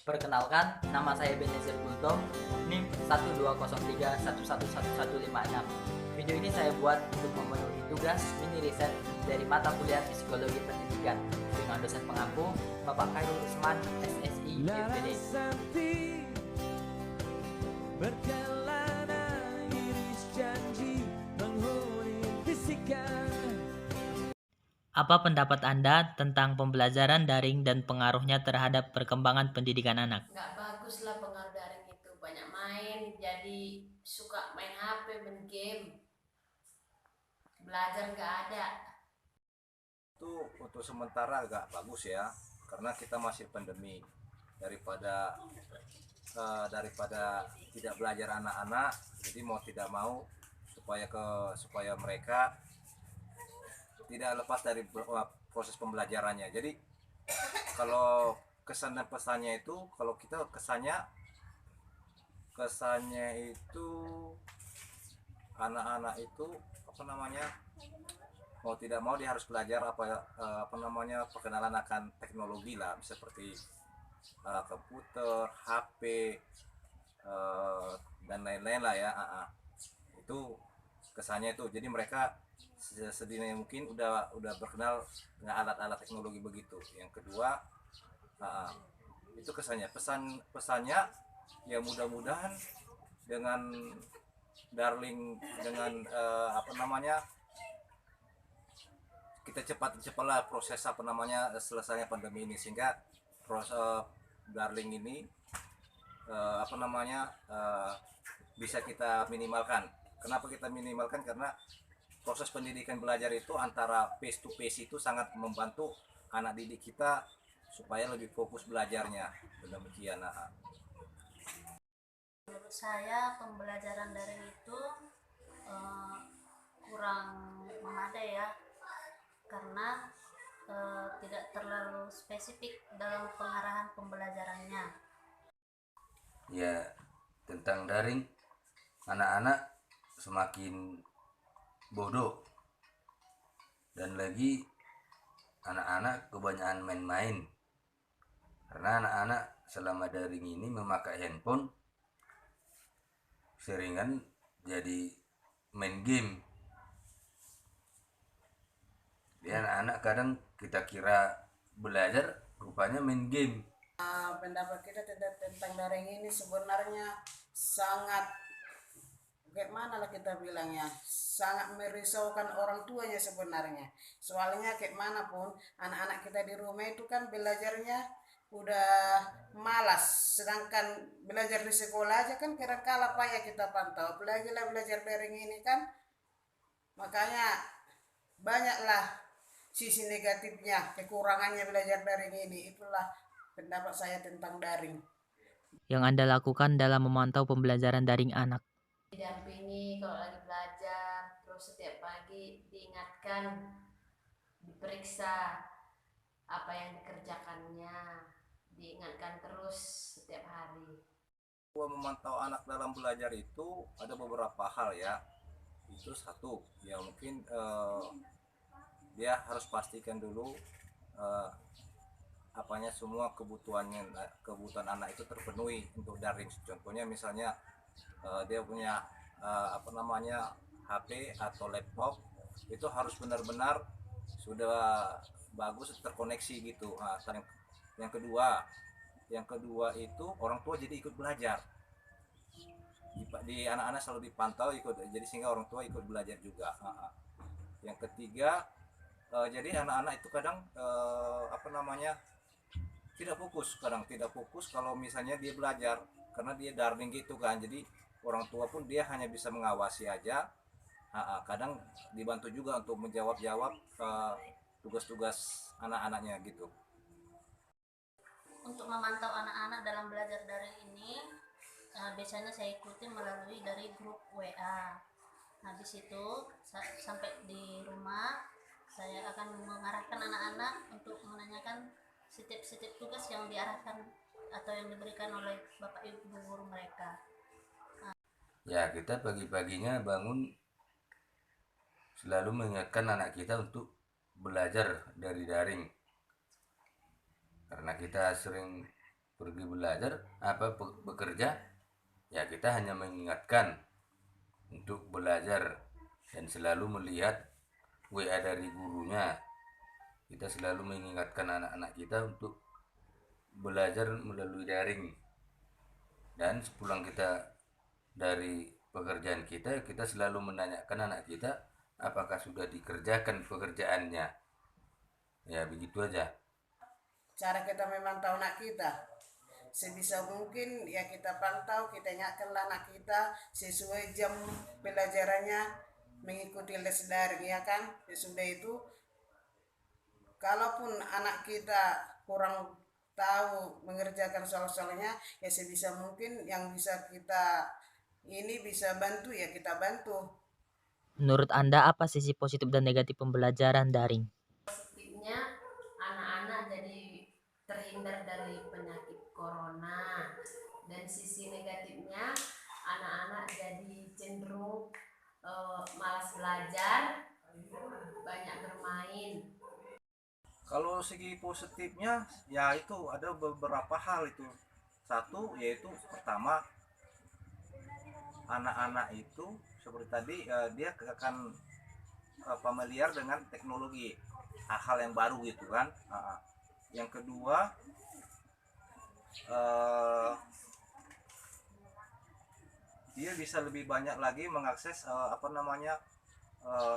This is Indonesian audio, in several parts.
Perkenalkan, nama saya Benezir Bulto, NIM 12031111156. Video ini saya buat untuk memenuhi tugas mini riset dari mata kuliah Psikologi Pendidikan dengan dosen pengampu Bapak Khairul Usman, SSI, FPD. Berkelana iris janji menghuni bisikan. Apa pendapat Anda tentang pembelajaran daring dan pengaruhnya terhadap perkembangan pendidikan anak? Nggak bagus lah pengaruh daring itu, banyak main, jadi suka main HP, main game, belajar nggak ada. Itu untuk sementara agak bagus ya, karena kita masih pandemi. Daripada tidak belajar anak-anak, jadi mau tidak mau supaya mereka tidak lepas dari proses pembelajarannya. Jadi kalau kesan dan pesannya itu, kalau kita kesannya itu anak-anak itu mau tidak mau dia harus belajar perkenalan akan teknologi lah, seperti komputer, HP, dan lain-lain lah ya. Itu kesannya itu, jadi mereka sedini mungkin udah berkenal dengan alat-alat teknologi begitu. Yang kedua, itu kesannya, pesannya ya, mudah-mudahan dengan darling, dengan kita cepatlah proses selesainya pandemi ini, sehingga proses darling ini bisa kita minimalkan. Kenapa kita minimalkan? Karena proses pendidikan belajar itu antara face to face itu sangat membantu anak didik kita supaya lebih fokus belajarnya. Demikian. Menurut saya pembelajaran daring itu kurang memadai ya, karena tidak terlalu spesifik dalam pengarahan pembelajarannya. Ya, tentang daring, anak-anak semakin bodoh, dan lagi anak-anak kebanyakan main-main, karena anak-anak selama daring ini memakai handphone seringan jadi main game. Dia anak-anak kadang kita kira belajar, rupanya main game. Pendapat kita tentang daring ini sebenarnya sangat, bagaimana lah kita bilangnya, sangat merisaukan orang tuanya sebenarnya. Soalnya kayak mana pun anak-anak kita di rumah itu kan belajarnya udah malas, sedangkan belajar di sekolah aja kan kira-kala payah kita pantau, apalagi lah belajar daring ini kan. Makanya banyaklah sisi negatifnya, kekurangannya belajar daring ini. Itulah pendapat saya tentang daring. Yang Anda lakukan dalam memantau pembelajaran daring anak? Didampingi kalau lagi belajar, terus setiap pagi diingatkan, diperiksa apa yang dikerjakannya, diingatkan terus setiap hari. Memantau anak dalam belajar itu ada beberapa hal ya. Itu satu, ya mungkin dia harus pastikan dulu semua kebutuhan anak itu terpenuhi untuk daring. Contohnya misalnya dia punya HP atau laptop, itu harus benar-benar sudah bagus terkoneksi gitu. Yang kedua itu orang tua jadi ikut belajar. Di anak-anak selalu dipantau ikut, jadi sehingga orang tua ikut belajar juga. Yang ketiga, jadi anak-anak itu kadang tidak fokus kalau misalnya dia belajar, karena dia daring gitu kan. Jadi orang tua pun dia hanya bisa mengawasi aja. Kadang dibantu juga untuk menjawab tugas-tugas anak-anaknya gitu. Untuk memantau anak-anak dalam belajar daring ini, biasanya saya ikuti melalui dari grup WA. Nah, di situ sampai di rumah saya akan mengarahkan anak-anak untuk menanyakan setiap tugas yang diarahkan atau yang diberikan oleh Bapak Ibu guru mereka. Ya, kita pagi-paginya bangun selalu mengingatkan anak kita untuk belajar dari daring, karena kita sering pergi belajar bekerja, ya kita hanya mengingatkan untuk belajar dan selalu melihat WA dari gurunya. Kita selalu mengingatkan anak-anak kita untuk belajar melalui daring, dan sepulang kita dari pekerjaan kita selalu menanyakan anak kita apakah sudah dikerjakan pekerjaannya. Ya begitu aja. Cara kita memantau anak kita, sebisa mungkin ya kita pantau, kita ingatkanlah anak kita sesuai jam pelajarannya, mengikuti les daring ya kan. Ya sudah itu, kalaupun anak kita kurang tahu mengerjakan soal-soalnya, ya sebisa mungkin yang bisa kita ini bisa bantu ya kita bantu. Menurut Anda apa sisi positif dan negatif pembelajaran daring? Positifnya anak-anak jadi terhindar dari penyakit corona, dan sisi negatifnya anak-anak jadi cenderung malas belajar, banyak bermain. Kalau segi positifnya ya itu ada beberapa hal itu. Satu yaitu pertama, anak-anak itu seperti tadi dia akan familiar dengan teknologi, hal-hal yang baru gitu kan. Yang kedua dia bisa lebih banyak lagi mengakses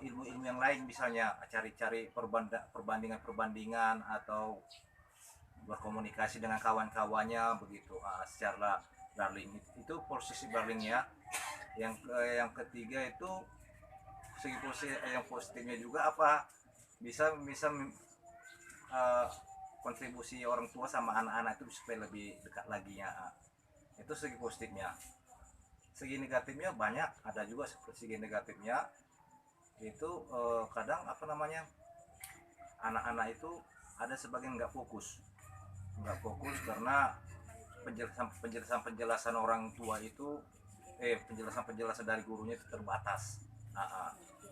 ilmu-ilmu yang lain, misalnya cari-cari perbandingan-perbandingan atau berkomunikasi dengan kawan-kawannya begitu secara daring. Itu posisi daringnya. Yang ketiga itu segi yang positifnya juga bisa kontribusi orang tua sama anak-anak itu supaya lebih dekat lagi ya. Itu segi positifnya. Segi negatifnya banyak, ada juga segi negatifnya itu kadang anak-anak itu ada sebagian nggak fokus karena penjelasan orang tua itu penjelasan dari gurunya itu terbatas.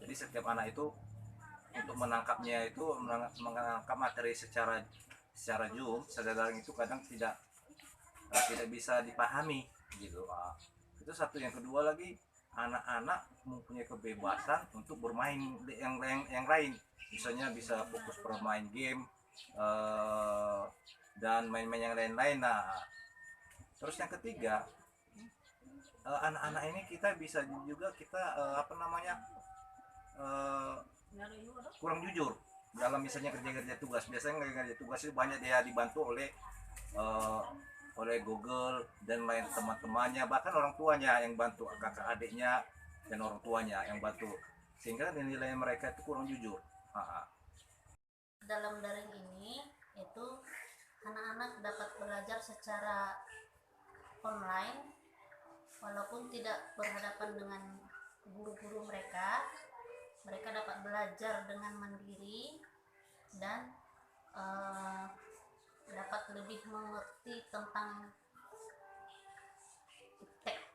Jadi setiap anak itu untuk menangkap materi secara Zoom, secara daring itu kadang tidak bisa dipahami gitu. Itu satu. Yang kedua lagi, anak-anak mempunyai kebebasan untuk bermain yang lain, misalnya bisa fokus bermain game dan main-main yang lain-lain. Terus yang ketiga, anak-anak ini kita bisa juga kurang jujur dalam misalnya kerja tugas. Biasanya kerja tugas itu banyak dia dibantu oleh Google dan lain teman-temannya, bahkan orang tuanya yang bantu, kakak adiknya dan orang tuanya yang bantu, sehingga nilai mereka itu kurang jujur. Dalam daring ini itu anak-anak dapat belajar secara online walaupun tidak berhadapan dengan guru-guru mereka. Mereka dapat belajar dengan mandiri dan dapat lebih mengerti tentang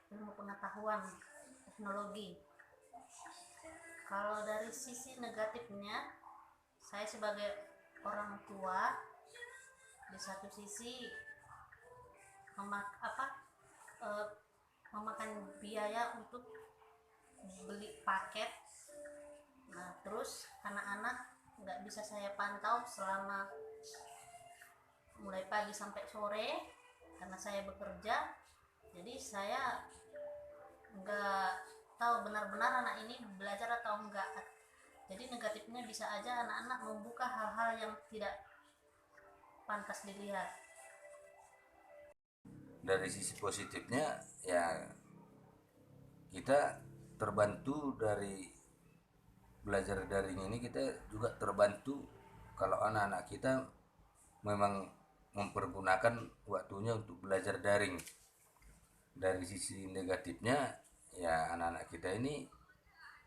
ilmu pengetahuan teknologi. Kalau dari sisi negatifnya, saya sebagai orang tua di satu sisi memakan biaya untuk beli paket. Nah, terus anak-anak nggak bisa saya pantau selama mulai pagi sampai sore karena saya bekerja. Jadi saya nggak tahu benar-benar anak ini belajar atau enggak. Jadi negatifnya bisa aja anak-anak membuka hal-hal yang tidak pantas dilihat. Dari sisi positifnya ya kita terbantu dari belajar daring ini, kita juga terbantu kalau anak-anak kita memang mempergunakan waktunya untuk belajar daring. Dari sisi negatifnya ya anak-anak kita ini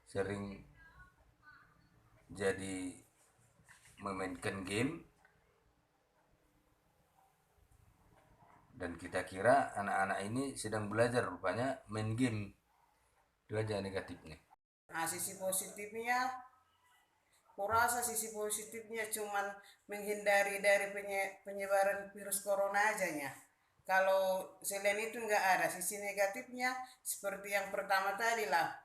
sering jadi memainkan game, dan kita kira anak-anak ini sedang belajar, rupanya main game. Itu aja negatifnya. Nah, sisi positifnya, kurasa sisi positifnya cuman menghindari dari penyebaran virus corona aja ya. Kalau selain itu nggak ada sisi negatifnya, seperti yang pertama tadi lah,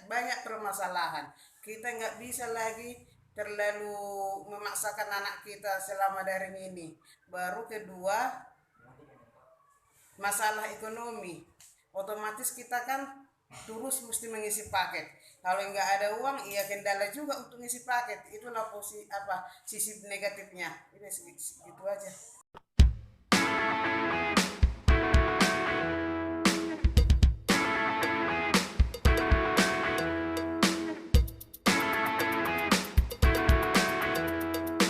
banyak permasalahan. Kita nggak bisa lagi terlalu memaksakan anak kita selama daring ini. Baru kedua, masalah ekonomi. Otomatis kita kan terus mesti mengisi paket. Kalau nggak ada uang, iya kendala juga untuk ngisi paket. Itulah sisi negatifnya. Itu aja.